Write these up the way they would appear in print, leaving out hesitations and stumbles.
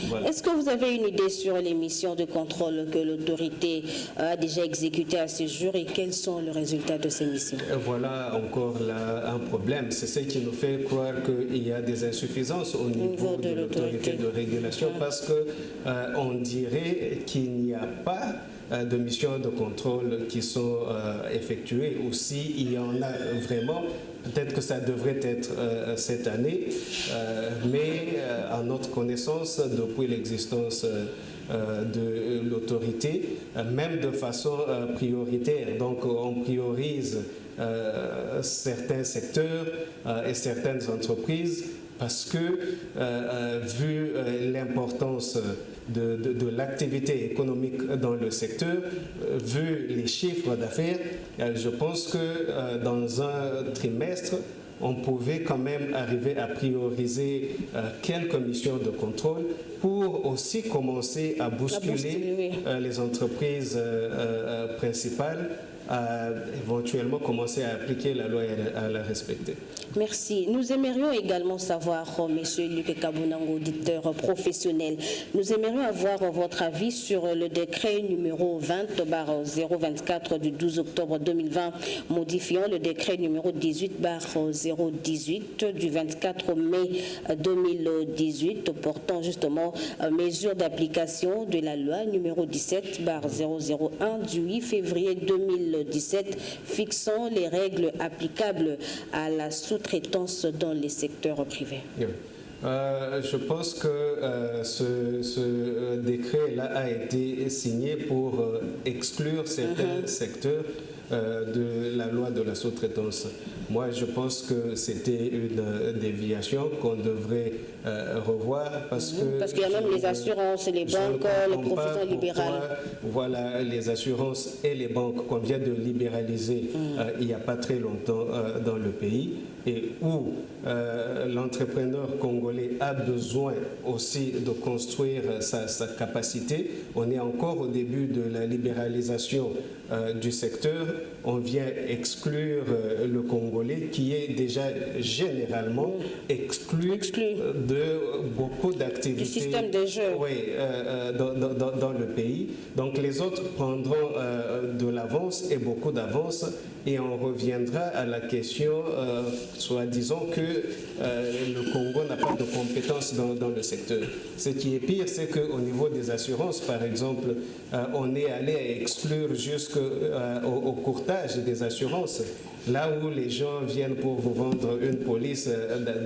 Voilà. Est-ce que vous avez une idée sur les missions de contrôle que l'autorité a déjà exécutées à ce jour et quels sont les résultats de ces missions? Voilà encore là un problème. C'est ce qui nous fait croire qu'il y a des insuffisances au niveau de l'autorité de régulation parce qu'on dirait qu'il n'y a pas de missions de contrôle qui sont effectuées, ou s'il y en a vraiment, peut-être que ça devrait être cette année, mais à notre connaissance, depuis l'existence de l'autorité, même de façon prioritaire. Donc on priorise certains secteurs et certaines entreprises parce que, vu l'importance de l'activité économique dans le secteur, vu les chiffres d'affaires, je pense que dans un trimestre, on pouvait quand même arriver à prioriser quelques missions de contrôle pour aussi commencer à bousculer les entreprises principales, à éventuellement commencer à appliquer la loi et à la respecter. Merci. Nous aimerions également savoir, Monsieur Luc Kabunango, auditeur professionnel, nous aimerions avoir votre avis sur le décret numéro 20/024 du 12 octobre 2020 modifiant le décret numéro 18/018 du 24 mai 2018 portant justement mesures d'application de la loi numéro 17/001 du 8 février 2017 fixant les règles applicables à la sous-traitance dans les secteurs privés. Je pense que ce décret-là a été signé pour exclure certains secteurs de la loi de la sous-traitance. Moi, je pense que c'était une déviation qu'on devrait revoir parce qu'il y a même les assurances, les banques, les professions libérales. Voilà, les assurances et les banques qu'on vient de libéraliser il n'y a pas très longtemps dans le pays et où l'entrepreneur congolais a besoin aussi de construire sa capacité. On est encore au début de la libéralisation du secteur. On vient exclure le Congolais qui est déjà généralement exclu de beaucoup d'activités. Du système des jeux. Oui, dans le pays. Donc les autres prendront de l'avance et beaucoup d'avance et on reviendra à la question, soi-disant que le Congo n'a pas de compétences dans le secteur. Ce qui est pire, c'est qu'au niveau des assurances, par exemple, on est allé à exclure jusqu'au courtage des assurances. Là où les gens viennent pour vous vendre une police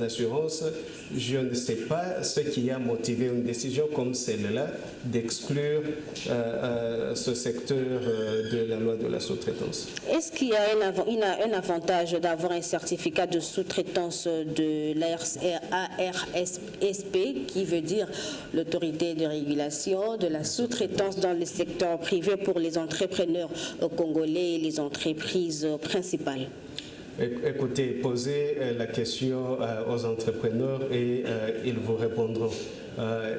d'assurance, je ne sais pas ce qui a motivé une décision comme celle-là d'exclure ce secteur de la loi de la sous-traitance. Est-ce qu'il y a un avantage d'avoir un certificat de sous-traitance de l'ARSP, qui veut dire l'autorité de régulation de la sous-traitance dans le secteur privé pour les entrepreneurs congolais et les entreprises principales? Écoutez, posez la question aux entrepreneurs et ils vous répondront.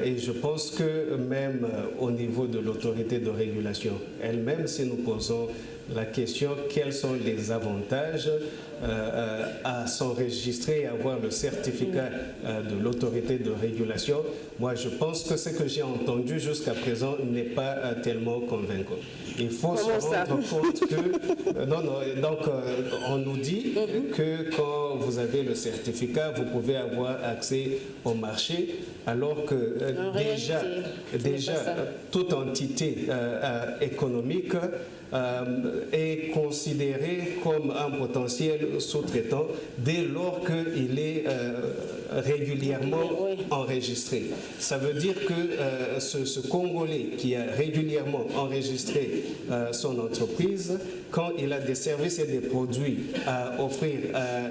Et je pense que même au niveau de l'autorité de régulation elle-même, si nous posons la question quels sont les avantages à s'enregistrer et avoir le certificat de l'autorité de régulation, moi je pense que ce que j'ai entendu jusqu'à présent n'est pas tellement convaincant. Il faut se rendre compte que... donc on nous dit que quand vous avez le certificat, vous pouvez avoir accès au marché, alors que déjà toute entité économique est considéré comme un potentiel sous-traitant dès lors qu'il est régulièrement enregistré. Ça veut dire que ce Congolais qui a régulièrement enregistré son entreprise, quand il a des services et des produits à offrir à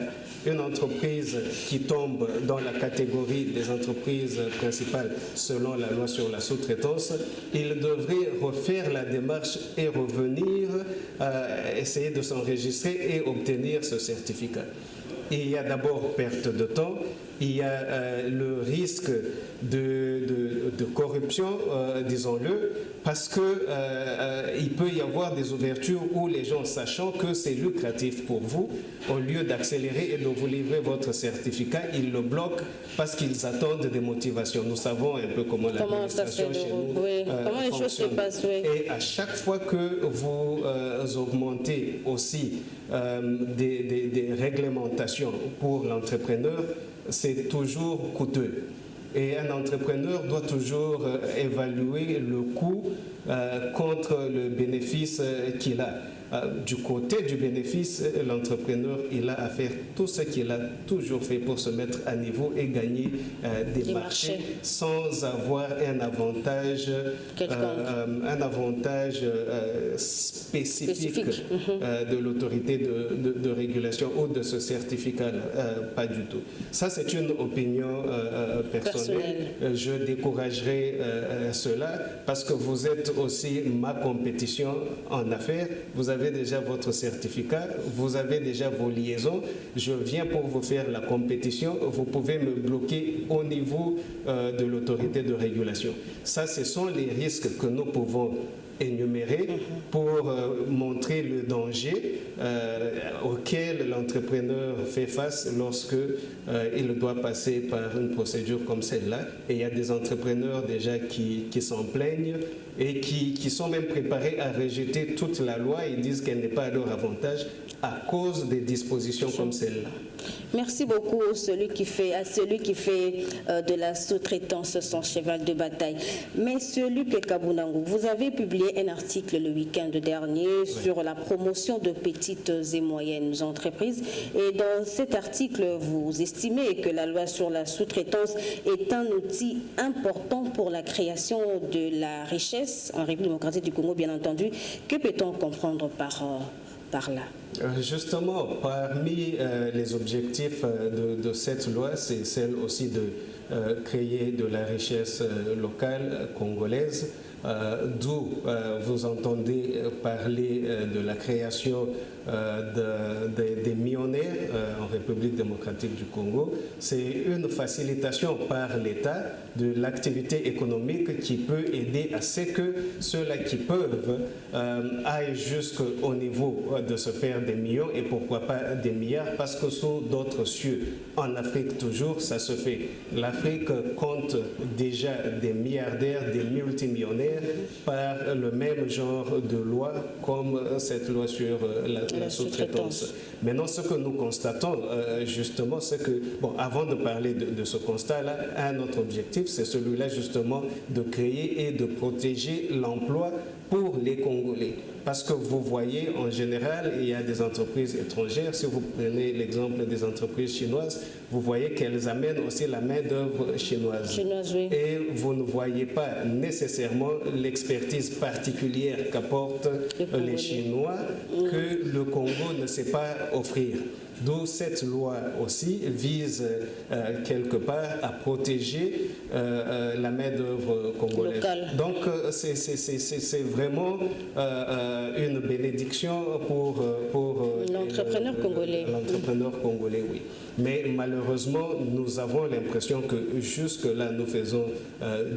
une entreprise qui tombe dans la catégorie des entreprises principales selon la loi sur la sous-traitance, il devrait refaire la démarche et revenir essayer de s'enregistrer et obtenir ce certificat. Il y a d'abord perte de temps il y a le risque de corruption, disons-le, parce qu'il peut y avoir des ouvertures où les gens, sachant que c'est lucratif pour vous, au lieu d'accélérer et de vous livrer votre certificat, ils le bloquent parce qu'ils attendent des motivations. Nous savons un peu comment l'administration chez nous comment les choses se passent. Et à chaque fois que vous augmentez aussi des réglementations pour l'entrepreneur, c'est toujours coûteux. Et un entrepreneur doit toujours évaluer le coût contre le bénéfice qu'il a. Du côté du bénéfice, l'entrepreneur, il a à faire tout ce qu'il a toujours fait pour se mettre à niveau et gagner des marchés sans avoir un avantage spécifique de l'autorité de régulation ou de ce certificat. Pas du tout. Ça, c'est une opinion personnelle. Je découragerai cela parce que vous êtes aussi ma compétition en affaires. Vous avez déjà votre certificat, vous avez déjà vos liaisons, je viens pour vous faire la compétition, vous pouvez me bloquer au niveau de l'autorité de régulation. Ça, ce sont les risques que nous pouvons énumérer pour montrer le danger auquel l'entrepreneur fait face lorsque il doit passer par une procédure comme celle-là. Et il y a des entrepreneurs déjà qui s'en plaignent et qui sont même préparés à rejeter toute la loi et disent qu'elle n'est pas à leur avantage à cause des dispositions comme celle-là. Merci beaucoup à celui qui fait de la sous-traitance son cheval de bataille. Monsieur Luc Kabunango, vous avez publié un article le week-end dernier sur la promotion de petites et moyennes entreprises. Et dans cet article, vous estimez que la loi sur la sous-traitance est un outil important pour la création de la richesse en République démocratique du Congo, bien entendu. Que peut-on comprendre par là? Justement, parmi les objectifs de cette loi, c'est celle aussi de créer de la richesse locale congolaise, d'où vous entendez parler de la création des millionnaires en République démocratique du Congo. C'est une facilitation par l'État de l'activité économique qui peut aider à ce que ceux-là qui peuvent aillent jusqu'au niveau de se faire des millions et pourquoi pas des milliards, parce que sous d'autres cieux, en Afrique toujours, ça se fait. L'Afrique compte déjà des milliardaires, des multimillionnaires par le même genre de loi comme cette loi sur la sous-traitance. Maintenant, ce que nous constatons justement, c'est que, bon, avant de parler de ce constat-là, un autre objectif, c'est celui-là justement de créer et de protéger l'emploi pour les Congolais. Parce que vous voyez, en général, il y a des entreprises étrangères. Si vous prenez l'exemple des entreprises chinoises, vous voyez qu'elles amènent aussi la main-d'œuvre chinoise. Oui. Et vous ne voyez pas nécessairement l'expertise particulière qu'apportent les Chinois que le Congo ne sait pas offrir. D'où cette loi aussi vise quelque part à protéger la main-d'œuvre congolaise. Local. Donc c'est vraiment une bénédiction pour l'entrepreneur congolais. L'entrepreneur congolais, oui. Mais malheureusement, nous avons l'impression que jusque-là, nous faisons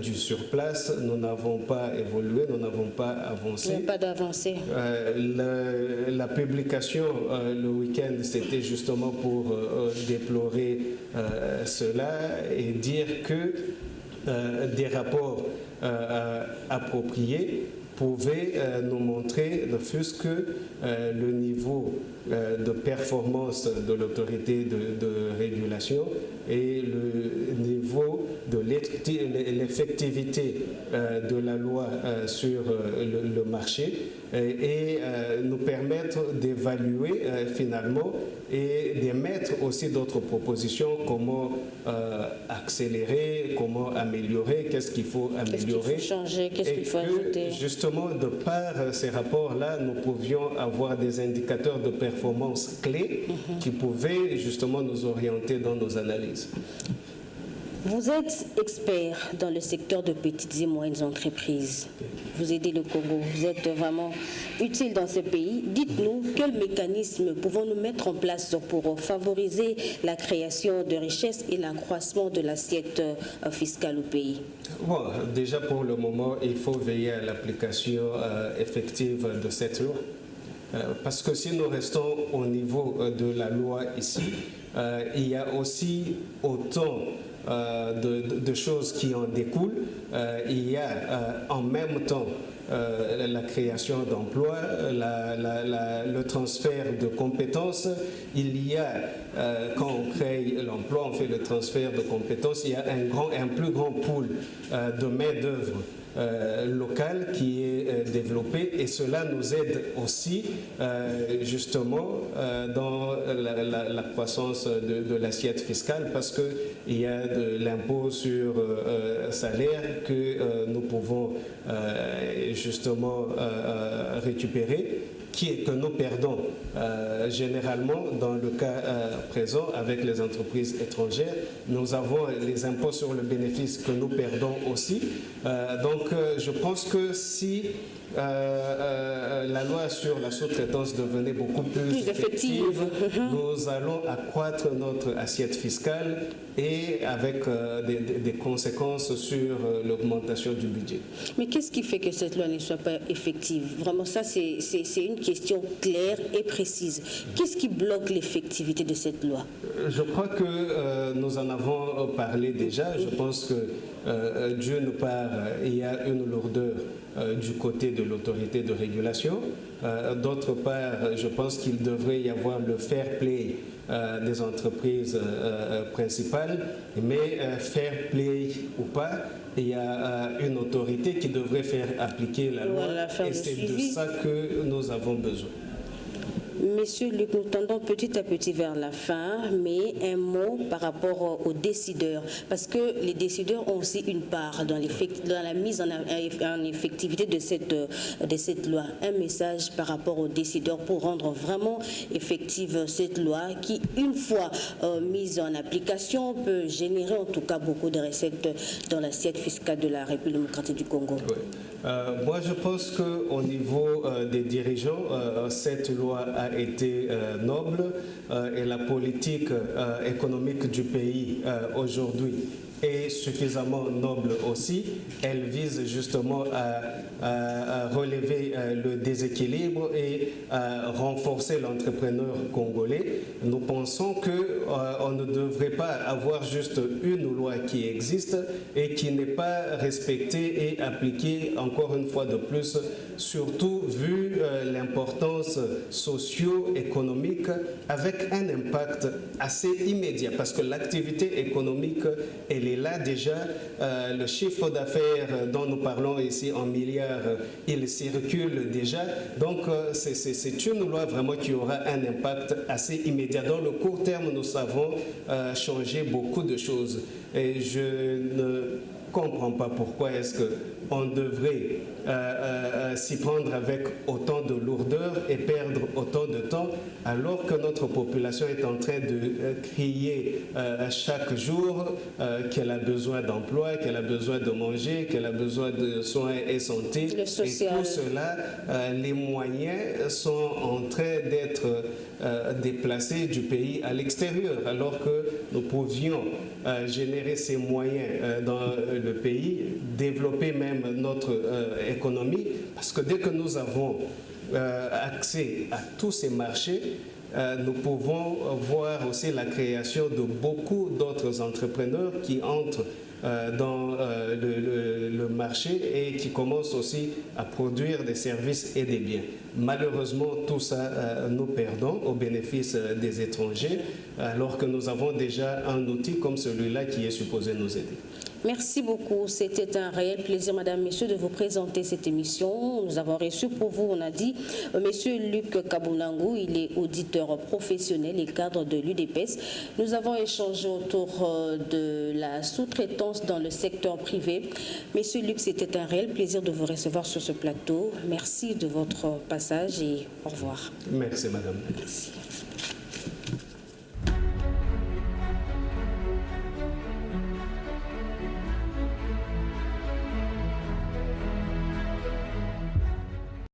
du surplace, nous n'avons pas évolué, nous n'avons pas avancé. Il n'y a pas d'avancée. La publication le week-end, c'était justement pour déplorer cela et dire que des rapports appropriés pouvaient nous montrer ne fût-ce que le niveau de performance de l'autorité de régulation et le niveau de l'effectivité de la loi sur le marché et nous permettre d'évaluer finalement et d'émettre aussi d'autres propositions, comment accélérer, comment améliorer, qu'est-ce qu'il faut améliorer. Qu'est-ce qu'il faut changer, qu'est-ce qu'il faut ajouter. Justement, de par ces rapports-là, nous pouvions avoir des indicateurs de performance clés qui pouvaient justement nous orienter dans nos analyses. Vous êtes expert dans le secteur de petites et moyennes entreprises. Vous aidez le Congo, vous êtes vraiment utile dans ce pays. Dites-nous, quels mécanismes pouvons-nous mettre en place pour favoriser la création de richesses et l'accroissement de l'assiette fiscale au pays? Bon, déjà pour le moment, il faut veiller à l'application effective de cette loi. Parce que si nous restons au niveau de la loi ici, il y a aussi autant de choses qui en découlent. Il y a en même temps la création d'emplois, le transfert de compétences. Il y a, quand on crée l'emploi, on fait le transfert de compétences, il y a un plus grand pool de main-d'œuvre local qui est développé, et cela nous aide aussi justement dans la croissance de l'assiette fiscale, parce qu'il y a de l'impôt sur salaire que nous pouvons justement récupérer, que nous perdons généralement dans le cas présent avec les entreprises étrangères. Nous avons les impôts sur le bénéfice que nous perdons aussi. Donc je pense que si la loi sur la sous-traitance devenait beaucoup plus effective, nous allons accroître notre assiette fiscale et avec des conséquences sur l'augmentation du budget. Mais qu'est-ce qui fait que cette loi ne soit pas effective? Vraiment, ça c'est une question claire et précise. Qu'est-ce qui bloque l'effectivité de cette loi? Je crois que nous en avons parlé déjà. Je pense que d'une part, il y a une lourdeur du côté de l'autorité de régulation. D'autre part, je pense qu'il devrait y avoir le fair play des entreprises principales, mais fair play ou pas, il y a une autorité qui devrait faire appliquer la loi, et c'est de ça que nous avons besoin. Monsieur Luc, nous tendons petit à petit vers la fin, mais un mot par rapport aux décideurs, parce que les décideurs ont aussi une part dans la mise en effectivité de cette loi. Un message par rapport aux décideurs pour rendre vraiment effective cette loi qui, une fois mise en application, peut générer en tout cas beaucoup de recettes dans l'assiette fiscale de la République démocratique du Congo. Oui. Moi, je pense qu'au niveau des dirigeants, cette loi a été noble, et la politique économique du pays aujourd'hui est suffisamment noble aussi. Elle vise justement à relever le déséquilibre et à renforcer l'entrepreneur congolais. Nous pensons qu'on ne devrait pas avoir juste une loi qui existe et qui n'est pas respectée et appliquée encore une fois de plus, surtout vu l'importance socio-économique avec un impact assez immédiat, parce que l'activité économique, elle est là déjà. Le chiffre d'affaires dont nous parlons ici en milliards, il circule déjà. Donc c'est une loi vraiment qui aura un impact assez immédiat. Dans le court terme, nous savons changer beaucoup de choses. Et je ne comprends pas pourquoi est-ce qu'on devrait s'y prendre avec autant de lourdeur et perdre autant de temps, alors que notre population est en train de crier chaque jour qu'elle a besoin d'emploi, qu'elle a besoin de manger, qu'elle a besoin de soins et santé. Le social. Et tout cela, les moyens sont en train d'être déplacés du pays à l'extérieur, alors que nous pouvions générer ces moyens dans le pays, développer même notre économie, parce que dès que nous avons accès à tous ces marchés, nous pouvons voir aussi la création de beaucoup d'autres entrepreneurs qui entrent dans le marché et qui commencent aussi à produire des services et des biens. Malheureusement, tout ça, nous perdons au bénéfice des étrangers, alors que nous avons déjà un outil comme celui-là qui est supposé nous aider. Merci beaucoup. C'était un réel plaisir, Madame, Messieurs, de vous présenter cette émission. Nous avons reçu pour vous, on a dit, Monsieur Luc Kabunangu. Il est auditeur professionnel et cadre de l'UDPS. Nous avons échangé autour de la sous-traitance dans le secteur privé. Monsieur Luc, c'était un réel plaisir de vous recevoir sur ce plateau. Merci de votre passage et au revoir. Merci, Madame. Merci.